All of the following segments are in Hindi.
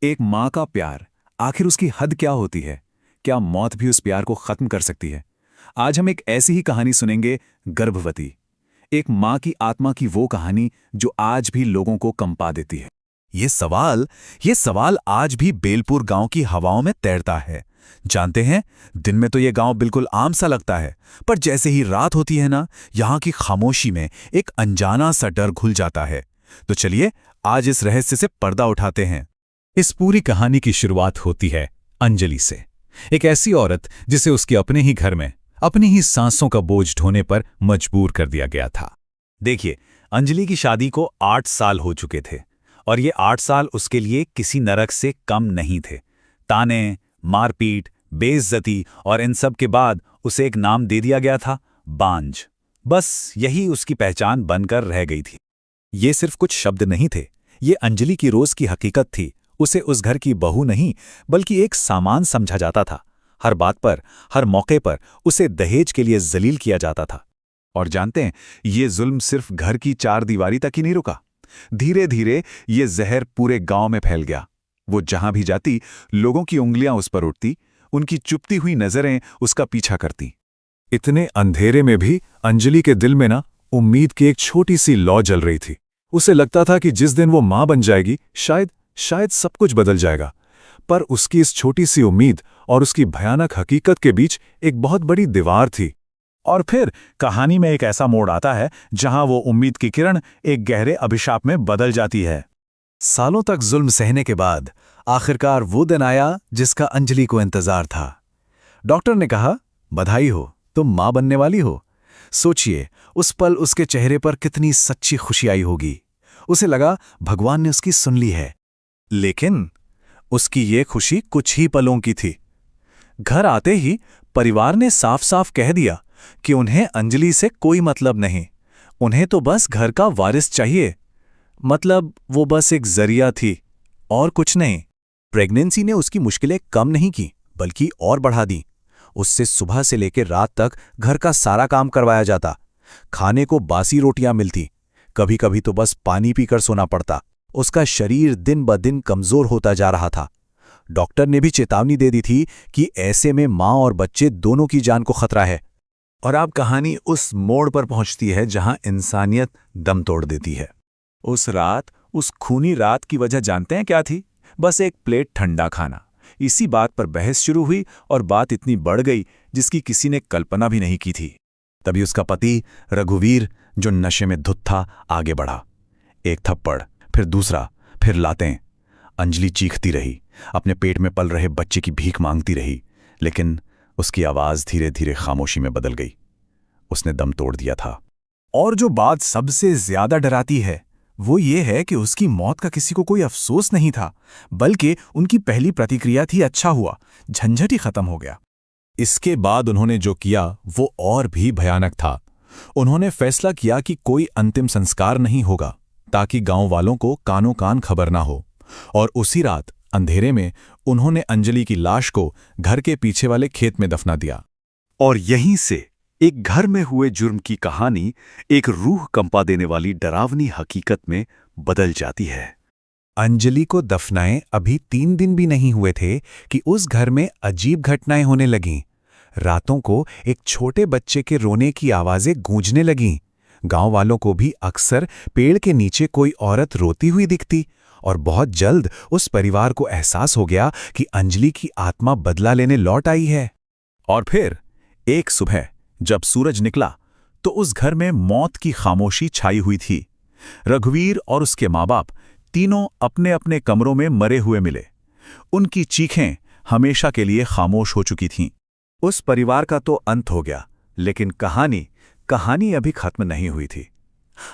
एक माँ का प्यार, आखिर उसकी हद क्या होती है? क्या मौत भी उस प्यार को खत्म कर सकती है? आज हम एक ऐसी ही कहानी सुनेंगे, गर्भवती। एक माँ की आत्मा की वो कहानी जो आज भी लोगों को कंपा देती है। ये सवाल ये सवाल आज भी बेलपुर गांव की हवाओं में तैरता है। जानते हैं, दिन में तो ये गांव बिल्कुल आम सा लगता है, पर जैसे ही रात होती है ना, यहाँ की खामोशी में एक अनजाना सा डर घुल जाता है। तो चलिए आज इस रहस्य से पर्दा उठाते हैं। इस पूरी कहानी की शुरुआत होती है अंजलि से, एक ऐसी औरत जिसे उसके अपने ही घर में अपनी ही सांसों का बोझ ढोने पर मजबूर कर दिया गया था। देखिए, अंजलि की शादी को 8 साल हो चुके थे और ये 8 साल उसके लिए किसी नरक से कम नहीं थे। ताने, मारपीट, बेइज्जती और इन सब के बाद उसे एक नाम दे दिया गया था, बांझ। बस यही उसकी पहचान बनकर रह गई थी। ये सिर्फ कुछ शब्द नहीं थे, ये अंजलि की रोज की हकीकत थी। उसे उस घर की बहू नहीं बल्कि एक सामान समझा जाता था। हर बात पर, हर मौके पर उसे दहेज के लिए जलील किया जाता था। और जानते हैं, ये जुल्म सिर्फ घर की 4 दीवारी तक ही नहीं रुका। धीरे धीरे ये जहर पूरे गांव में फैल गया। वो जहां भी जाती, लोगों की उंगलियां उस पर उठती, उनकी चुपती हुई नजरें उसका पीछा करती। इतने अंधेरे में भी अंजलि के दिल में ना उम्मीद की एक छोटी सी लौ जल रही थी। उसे लगता था कि जिस दिन वो मां बन जाएगी, शायद सब कुछ बदल जाएगा। पर उसकी इस छोटी सी उम्मीद और उसकी भयानक हकीकत के बीच एक बहुत बड़ी दीवार थी। और फिर कहानी में एक ऐसा मोड़ आता है जहां वो उम्मीद की किरण एक गहरे अभिशाप में बदल जाती है। सालों तक जुल्म सहने के बाद आखिरकार वो दिन आया जिसका अंजलि को इंतजार था। डॉक्टर ने कहा, बधाई हो, तुम मां बनने वाली हो। सोचिए, उस पल उसके चेहरे पर कितनी सच्ची खुशी आई होगी। उसे लगा भगवान ने उसकी सुन ली है। लेकिन उसकी ये खुशी कुछ ही पलों की थी। घर आते ही परिवार ने साफ साफ कह दिया कि उन्हें अंजलि से कोई मतलब नहीं। उन्हें तो बस घर का वारिस चाहिए। मतलब वो बस एक जरिया थी और कुछ नहीं। प्रेगनेंसी ने उसकी मुश्किलें कम नहीं की, बल्कि और बढ़ा दी। उससे सुबह से लेकर रात तक घर का सारा काम करवाया जाता। खाने को बासी रोटियां मिलती, कभी कभी तो बस पानी पीकर सोना पड़ता। उसका शरीर दिन ब दिन कमजोर होता जा रहा था। डॉक्टर ने भी चेतावनी दे दी थी कि ऐसे में मां और बच्चे दोनों की जान को खतरा है। और अब कहानी उस मोड़ पर पहुंचती है जहां इंसानियत दम तोड़ देती है। उस रात, उस खूनी रात की वजह जानते हैं क्या थी? बस एक प्लेट ठंडा खाना। इसी बात पर बहस शुरू हुई और बात इतनी बढ़ गई जिसकी किसी ने कल्पना भी नहीं की थी। तभी उसका पति रघुवीर, जो नशे में धुत था, आगे बढ़ा। एक थप्पड़, फिर दूसरा, फिर लातें। अंजलि चीखती रही, अपने पेट में पल रहे बच्चे की भीख मांगती रही, लेकिन उसकी आवाज धीरे धीरे खामोशी में बदल गई। उसने दम तोड़ दिया था। और जो बात सबसे ज्यादा डराती है वो ये है कि उसकी मौत का किसी को कोई अफसोस नहीं था, बल्कि उनकी पहली प्रतिक्रिया थी, अच्छा हुआ, झंझट ही खत्म हो गया। इसके बाद उन्होंने जो किया वो और भी भयानक था। उन्होंने फैसला किया कि कोई अंतिम संस्कार नहीं होगा, ताकि गांव वालों को कानो कान खबर ना हो। और उसी रात अंधेरे में उन्होंने अंजलि की लाश को घर के पीछे वाले खेत में दफना दिया। और यहीं से एक घर में हुए जुर्म की कहानी एक रूह कंपा देने वाली डरावनी हकीकत में बदल जाती है। अंजलि को दफनाए अभी 3 दिन भी नहीं हुए थे कि उस घर में अजीब घटनाएं होने लगीं। रातों को एक छोटे बच्चे के रोने की आवाजें गूंजने लगीं। गांव वालों को भी अक्सर पेड़ के नीचे कोई औरत रोती हुई दिखती। और बहुत जल्द उस परिवार को एहसास हो गया कि अंजलि की आत्मा बदला लेने लौट आई है। और फिर एक सुबह जब सूरज निकला तो उस घर में मौत की खामोशी छाई हुई थी। रघुवीर और उसके माँ बाप तीनों अपने अपने कमरों में मरे हुए मिले। उनकी चीखें हमेशा के लिए खामोश हो चुकी थीं। उस परिवार का तो अंत हो गया, लेकिन कहानी अभी खत्म नहीं हुई थी।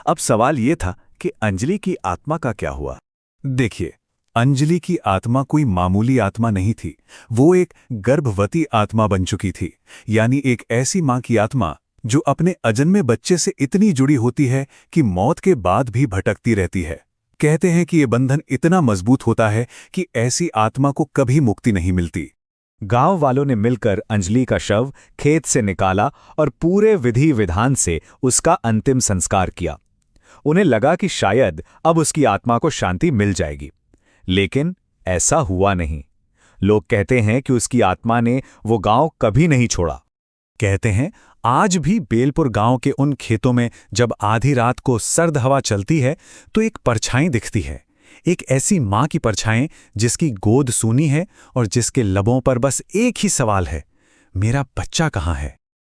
अब सवाल ये था कि अंजलि की आत्मा का क्या हुआ। देखिए, अंजलि की आत्मा कोई मामूली आत्मा नहीं थी। वो एक गर्भवती आत्मा बन चुकी थी, यानी एक ऐसी मां की आत्मा जो अपने अजन्मे बच्चे से इतनी जुड़ी होती है कि मौत के बाद भी भटकती रहती है। कहते हैं कि ये बंधन इतना मजबूत होता है कि ऐसी आत्मा को कभी मुक्ति नहीं मिलती। गांव वालों ने मिलकर अंजलि का शव खेत से निकाला और पूरे विधि विधान से उसका अंतिम संस्कार किया। उन्हें लगा कि शायद अब उसकी आत्मा को शांति मिल जाएगी। लेकिन ऐसा हुआ नहीं। लोग कहते हैं कि उसकी आत्मा ने वो गांव कभी नहीं छोड़ा। कहते हैं आज भी बेलपुर गांव के उन खेतों में जब आधी रात को सर्द हवा चलती है तो एक परछाई दिखती है, एक ऐसी माँ की परछाई जिसकी गोद सूनी है और जिसके लबों पर बस एक ही सवाल है, मेरा बच्चा कहाँ है।